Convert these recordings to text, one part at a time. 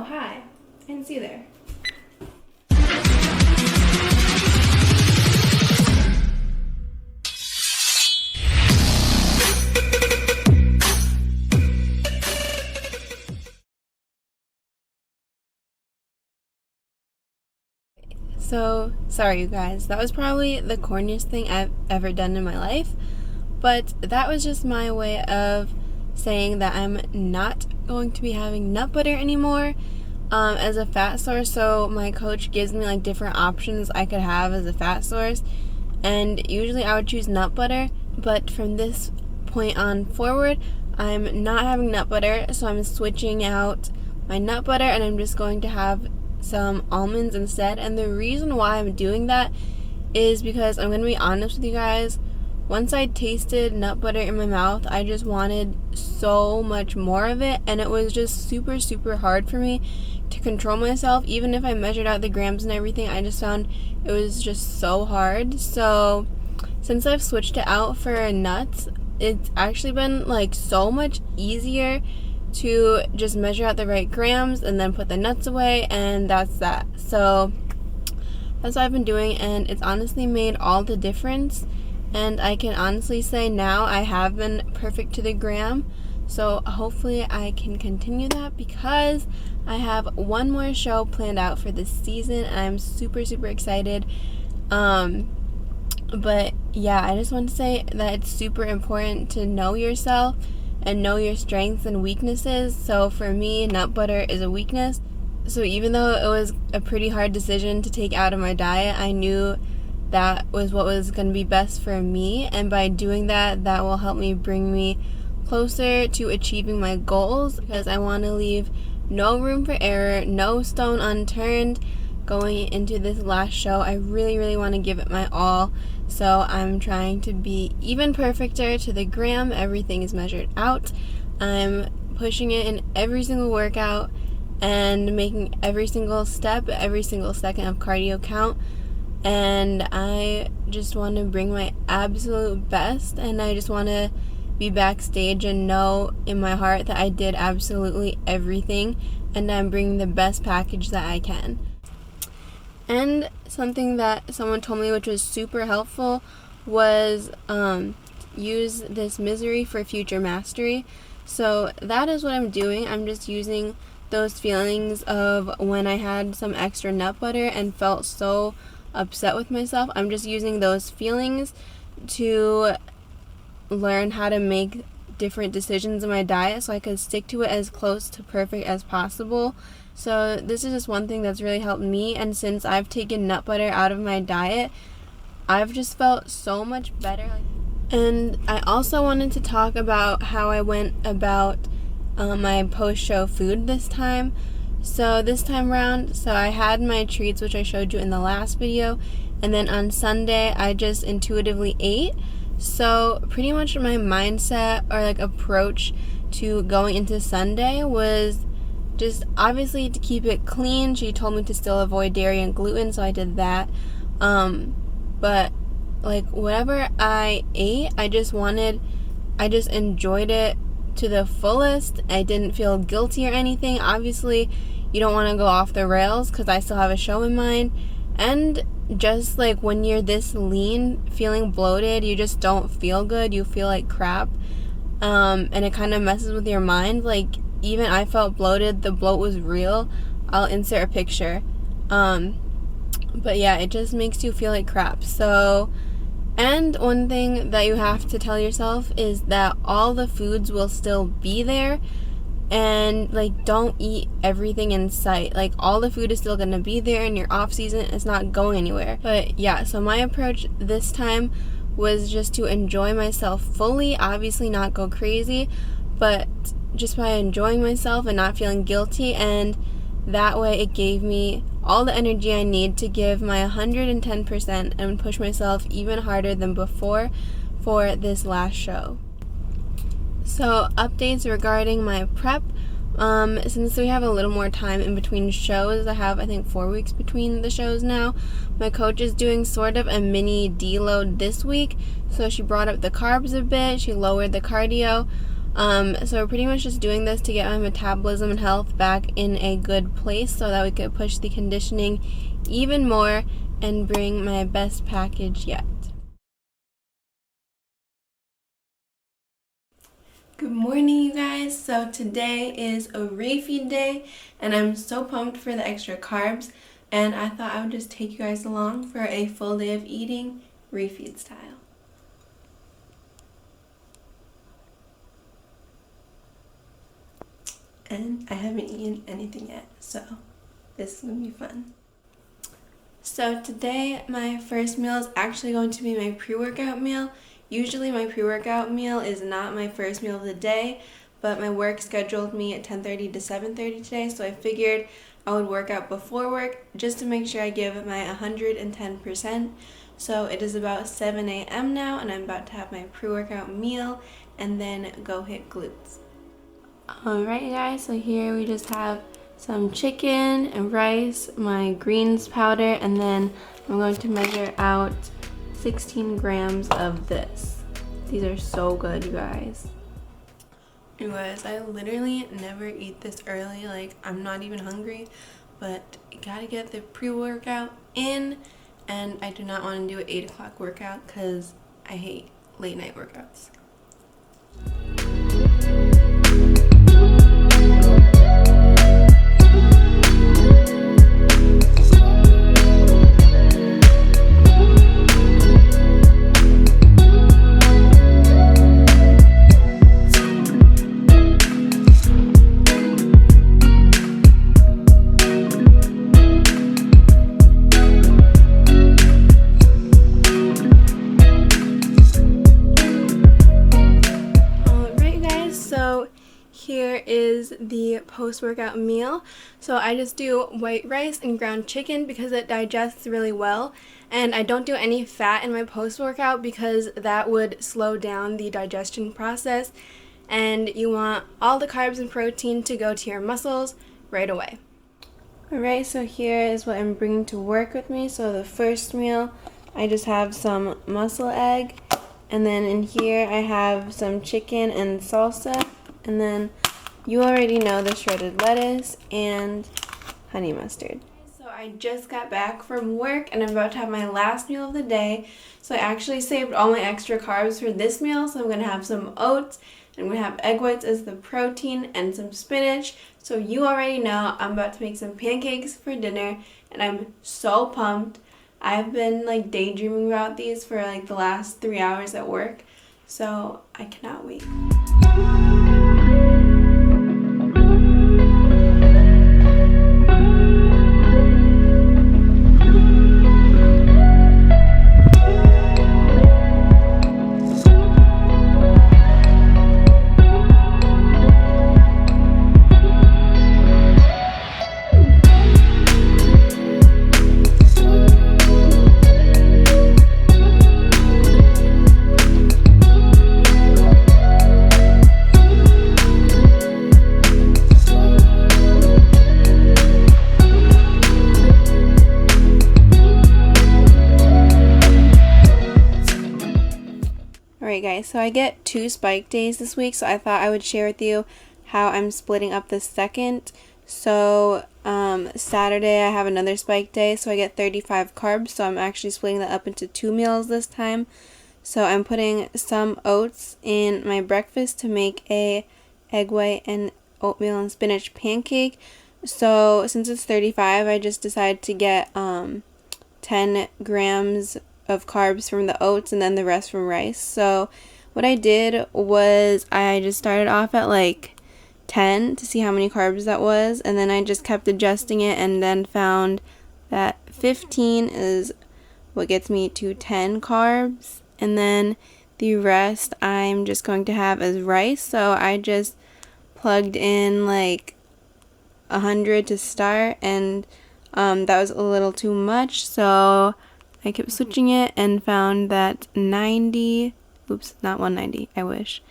Oh, hi. I didn't see you there. So, sorry you guys, that was probably the corniest thing I've ever done in my life, but that was just my way of saying that I'm not going to be having nut butter anymore as a fat source. So my coach gives me like different options I could have as a fat source, and usually I would choose nut butter, but from this point on forward, I'm not having nut butter, so I'm switching out my nut butter and I'm just going to have some almonds instead. And the reason why I'm doing that is because I'm going to be honest with you guys, once I tasted nut butter in my mouth, I just wanted so much more of it, and it was just super hard for me to control myself. Even if I measured out the grams and everything, I just found it was just so hard. So since I've switched it out for nuts, it's actually been like so much easier to just measure out the right grams and then put the nuts away, and that's that. So that's what I've been doing, and it's honestly made all the difference. And I can honestly say now I have been perfect to the gram. So hopefully I can continue that, because I have one more show planned out for this season and I'm super excited. But yeah, I just want to say that it's super important to know yourself and know your strengths and weaknesses. So for me, nut butter is a weakness. So even though it was a pretty hard decision to take out of my diet, I knew that was what was going to be best for me, and by doing that, that will help me bring me closer to achieving my goals, because I want to leave no room for error, no stone unturned going into this last show. I really want to give it my all. So I'm trying to be even perfecter to the gram. Everything is measured out. I'm pushing it in every single workout and making every single step, every single second of cardio count. And I just want to bring my absolute best, and I just want to be backstage and know in my heart that I did absolutely everything and I'm bringing the best package that I can. And something that someone told me which was super helpful was use this misery for future mastery. So that is what I'm doing. I'm just using those feelings of when I had some extra nut butter and felt so upset with myself. I'm just using those feelings to learn how to make different decisions in my diet so I can stick to it as close to perfect as possible. So this is just one thing that's really helped me, and since I've taken nut butter out of my diet, I've just felt so much better. And I also wanted to talk about how I went about my post-show food this time. So this time around, I had my treats, which I showed you in the last video, and then on Sunday I just intuitively ate. So pretty much my mindset or like approach to going into Sunday was just obviously to keep it clean. She told me to still avoid dairy and gluten, so I did that. But like whatever I ate, I just enjoyed it to the fullest. I didn't feel guilty or anything. Obviously, you don't want to go off the rails because I still have a show in mind. And just like when you're this lean, feeling bloated, you just don't feel good. You feel like crap. And it kind of messes with your mind. Like even I felt bloated. The bloat was real. I'll insert a picture. But yeah, it just makes you feel like crap. So, and one thing that you have to tell yourself is that all the foods will still be there, and like don't eat everything in sight. Like all the food is still going to be there in your off season. It's not going anywhere. But yeah, so my approach this time was just to enjoy myself fully. Obviously not go crazy, but just by enjoying myself and not feeling guilty, and that way it gave me all the energy I need to give my 110% and push myself even harder than before for this last show. So updates regarding my prep. Since we have a little more time in between shows, I have I think 4 weeks between the shows now, my coach is doing sort of a mini deload this week. So she brought up the carbs a bit, she lowered the cardio. So we're pretty much just doing this to get my metabolism and health back in a good place so that we could push the conditioning even more and bring my best package yet. Good morning, you guys. So today is a refeed day and I'm so pumped for the extra carbs, and I thought I would just take you guys along for a full day of eating refeed style. And I haven't eaten anything yet, so this is gonna be fun. So today my first meal is actually going to be my pre-workout meal. Usually my pre-workout meal is not my first meal of the day, but my work scheduled me at 10:30 to 7:30 today, so I figured I would work out before work just to make sure I give my 110%. So it is about 7 a.m. now, and I'm about to have my pre-workout meal and then go hit glutes. Alright guys, so here we just have some chicken and rice, my greens powder, and then I'm going to measure out 16 grams of this. These are so good, you guys. You guys, I literally never eat this early, like I'm not even hungry, but you gotta get the pre-workout in, and I do not want to do an 8 o'clock workout because I hate late night workouts. Here is the post-workout meal. So I just do white rice and ground chicken because it digests really well, and I don't do any fat in my post-workout because that would slow down the digestion process, and you want all the carbs and protein to go to your muscles right away. Alright, so here is what I'm bringing to work with me. So the first meal, I just have some muscle egg, and then in here I have some chicken and salsa, and then you already know the shredded lettuce and honey mustard. So I just got back from work and I'm about to have my last meal of the day. So I actually saved all my extra carbs for this meal. So I'm going to have some oats, and I'm going to have egg whites as the protein and some spinach. So you already know I'm about to make some pancakes for dinner, and I'm so pumped. I've been like daydreaming about these for like the last 3 hours at work. So I cannot wait. Alright guys, so I get 2 spike days this week, so I thought I would share with you how I'm splitting up the second. So Saturday I have another spike day, so I get 35 carbs, so I'm actually splitting that up into 2 meals this time. So I'm putting some oats in my breakfast to make a egg white and oatmeal and spinach pancake. So since it's 35, I just decided to get 10 grams of carbs from the oats and then the rest from rice. So what I did was I just started off at like 10 to see how many carbs that was, and then I just kept adjusting it and then found that 15 is what gets me to 10 carbs, and then the rest I'm just going to have as rice. So I just plugged in like 100 to start, and that was a little too much, so I kept switching it and found that 90, oops, not 190, I wish,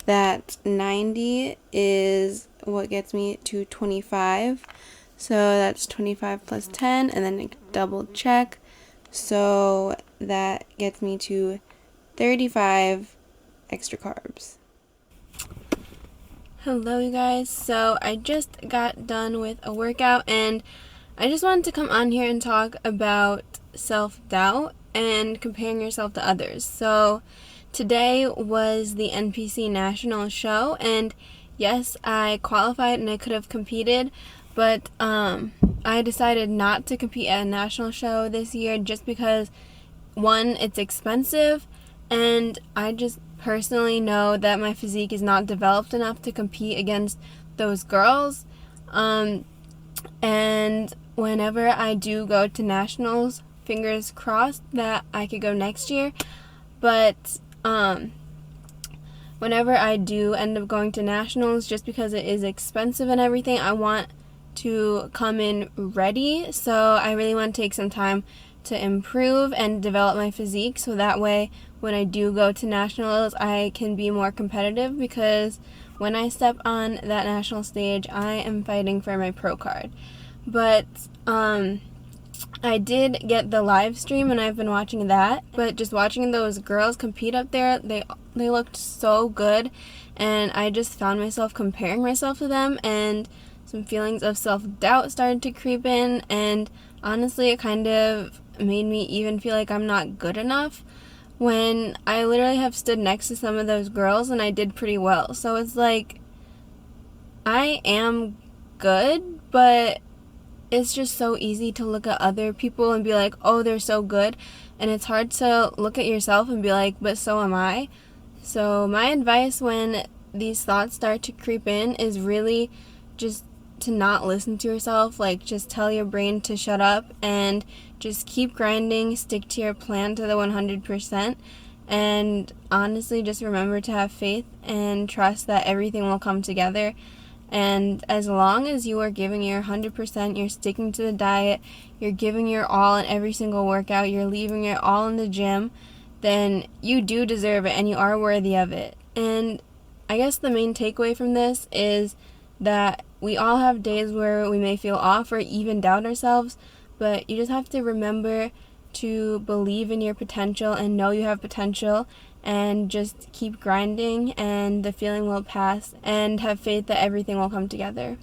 that 90 is what gets me to 25. So that's 25 plus 10, and then double check. So that gets me to 35 extra carbs. Hello, you guys. So I just got done with a workout and I just wanted to come on here and talk about self-doubt and comparing yourself to others. So today was the NPC National show, and yes, I qualified and I could have competed, but I decided not to compete at a national show this year just because, one, it's expensive, and I just personally know that my physique is not developed enough to compete against those girls. And whenever I do go to nationals, fingers crossed that I could go next year, but whenever I do end up going to nationals, just because it is expensive and everything, I want to come in ready. So I really want to take some time to improve and develop my physique, so that way when I do go to nationals, I can be more competitive, because when I step on that national stage, I am fighting for my pro card. But I did get the live stream and I've been watching that, but just watching those girls compete up there, they looked so good, and I just found myself comparing myself to them, and some feelings of self-doubt started to creep in, and honestly it kind of made me even feel like I'm not good enough, when I literally have stood next to some of those girls and I did pretty well. So it's like, I am good, but it's just so easy to look at other people and be like, oh, they're so good, and it's hard to look at yourself and be like, but so am I. So my advice when these thoughts start to creep in is really just to not listen to yourself. Like, just tell your brain to shut up and just keep grinding, stick to your plan to the 100%, and honestly just remember to have faith and trust that everything will come together. And as long as you are giving your 100%, you're sticking to the diet, you're giving your all in every single workout, you're leaving it all in the gym, then you do deserve it and you are worthy of it. And I guess the main takeaway from this is that we all have days where we may feel off or even doubt ourselves, but you just have to remember to believe in your potential and know you have potential, and just keep grinding and the feeling will pass, and have faith that everything will come together.